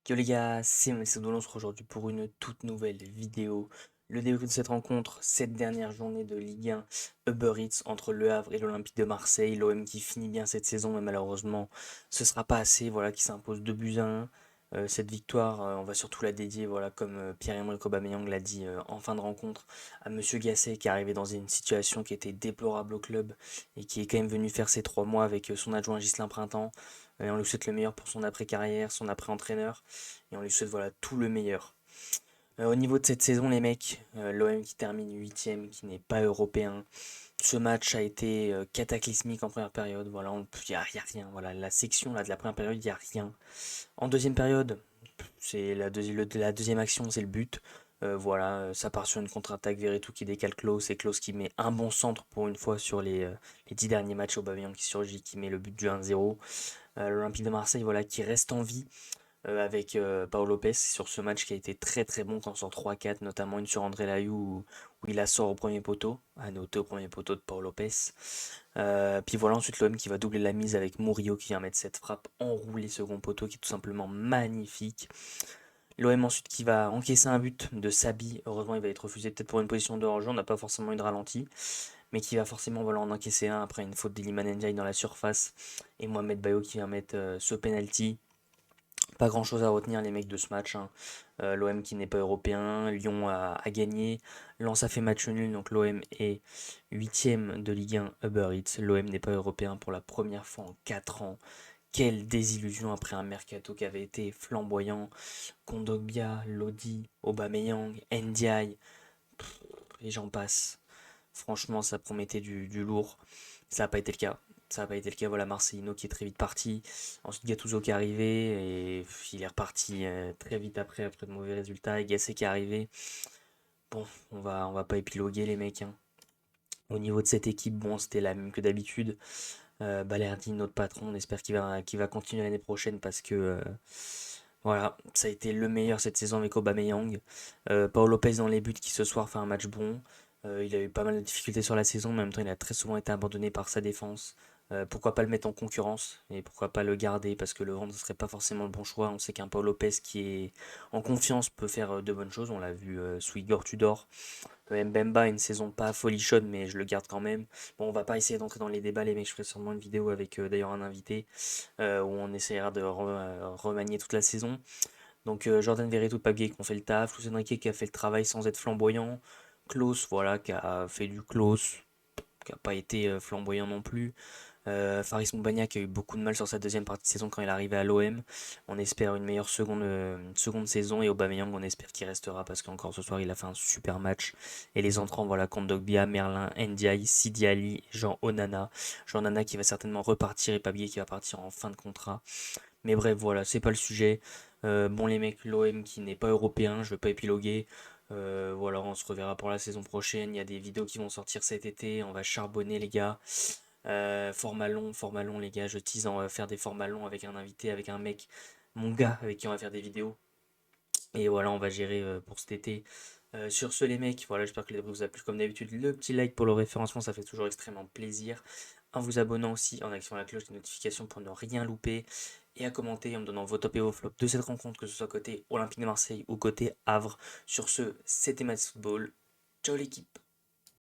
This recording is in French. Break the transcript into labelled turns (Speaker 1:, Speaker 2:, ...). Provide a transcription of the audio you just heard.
Speaker 1: Yo les gars, c'est Macedo, on se retrouve aujourd'hui pour une toute nouvelle vidéo. Le début de cette rencontre, cette dernière journée de Ligue 1 Uber Eats entre Le Havre et l'Olympique de Marseille. L'OM qui finit bien cette saison, mais malheureusement, ce sera pas assez. Voilà, qui s'impose 2 buts à 1. Cette victoire, on va surtout la dédier, voilà, comme Pierre-Emerick Aubameyang l'a dit en fin de rencontre, à Monsieur Gasset qui est arrivé dans une situation qui était déplorable au club et qui est quand même venu faire ses 3 mois avec son adjoint Ghislain Printemps. Et on lui souhaite le meilleur pour son après-carrière, son après-entraîneur. Et on lui souhaite voilà, tout le meilleur. Au niveau de cette saison, les mecs, l'OM qui termine 8ème, qui n'est pas européen. Ce match a été cataclysmique en première période. Voilà, y a rien. Voilà, la section là, de la première période, il n'y a rien. En deuxième période, c'est la deuxième action, c'est le but. Voilà, ça part sur une contre-attaque, Veretout qui décale Klose et Klose qui met un bon centre pour une fois sur les 10 derniers matchs. Aubameyang qui surgit, qui met le but du 1-0. L'Olympique de Marseille, voilà, qui reste en vie avec Paolo Lopez sur ce match qui a été très très bon quand on sort 3-4, notamment une sur André Layou où il la sort au premier poteau, à noter au premier poteau de Paolo Lopez. Puis voilà, ensuite l'homme qui va doubler la mise avec Murillo qui vient mettre cette frappe enroulée second poteau qui est tout simplement magnifique. L'OM ensuite qui va encaisser un but de Sabi, heureusement il va être refusé peut-être pour une position de hors-jeu, on n'a pas forcément eu de ralenti, mais qui va forcément voilà, en encaisser un après une faute d'Iliman Ndiaye dans la surface, et Mohamed Bayo qui vient mettre ce penalty. Pas grand chose à retenir les mecs de ce match, hein. L'OM qui n'est pas européen, Lyon a gagné, Lens a fait match nul, donc l'OM est 8ème de Ligue 1 Uber Eats. L'OM n'est pas européen pour la première fois en 4 ans. Quelle désillusion après un mercato qui avait été flamboyant. Kondogbia, Lodi, Aubameyang, Ndiaye, et j'en passe. Franchement, ça promettait du lourd. Ça n'a pas été le cas. Ça n'a pas été le cas. Voilà, Marcelino qui est très vite parti. Ensuite, Gattuso qui est arrivé. Et il est reparti très vite après de mauvais résultats. Et Gasset qui est arrivé. Bon, on va pas épiloguer, les mecs, hein. Au niveau de cette équipe, bon, c'était la même que d'habitude. Balerdi, notre patron, on espère qu'il va continuer l'année prochaine parce que voilà, ça a été le meilleur cette saison avec Aubameyang. Paul Lopez dans les buts qui ce soir fait un match bon. Il a eu pas mal de difficultés sur la saison, mais en même temps il a très souvent été abandonné par sa défense. Pourquoi pas le mettre en concurrence et pourquoi pas le garder parce que le vendre ce serait pas forcément le bon choix. On sait qu'un Paul Lopez qui est en confiance peut faire de bonnes choses. On l'a vu sous Igor Tudor. Mbemba, une saison pas folichonne, mais je le garde quand même. Bon, on va pas essayer d'entrer dans les débats, les mecs. Je ferai sûrement une vidéo avec d'ailleurs un invité où on essaiera de remanier toute la saison. Donc Jordan Verretou, Pape Gueye qui ont fait le taf, Luis Enrique qui a fait le travail sans être flamboyant, Klaus voilà qui a fait du Klaus, qui n'a pas été flamboyant non plus. Faris Moumbagna qui a eu beaucoup de mal sur sa deuxième partie de saison quand il est arrivé à l'OM. On espère une meilleure seconde saison et Aubameyang on espère qu'il restera parce qu'encore ce soir il a fait un super match. Et les entrants voilà Kondogbia, Merlin, Ndiaye, Sidi Ali, Jean Onana. Jean Onana qui va certainement repartir et Pape qui va partir en fin de contrat. Mais bref voilà c'est pas le sujet. Bon les mecs l'OM qui n'est pas européen, je vais pas épiloguer. Voilà on se reverra pour la saison prochaine. Il y a des vidéos qui vont sortir cet été. On va charbonner les gars. Format long, les gars. Je tease, on va faire des formats longs avec un invité, avec un mec, mon gars, avec qui on va faire des vidéos. Et voilà, on va gérer pour cet été. Sur ce, les mecs, voilà, j'espère que le débrief vous a plu. Comme d'habitude, le petit like pour le référencement, ça fait toujours extrêmement plaisir. En vous abonnant aussi, en activant la cloche des notifications pour ne rien louper. Et à commenter en me donnant vos top et vos flops de cette rencontre, que ce soit côté Olympique de Marseille ou côté Havre. Sur ce, c'était Match Football. Ciao l'équipe.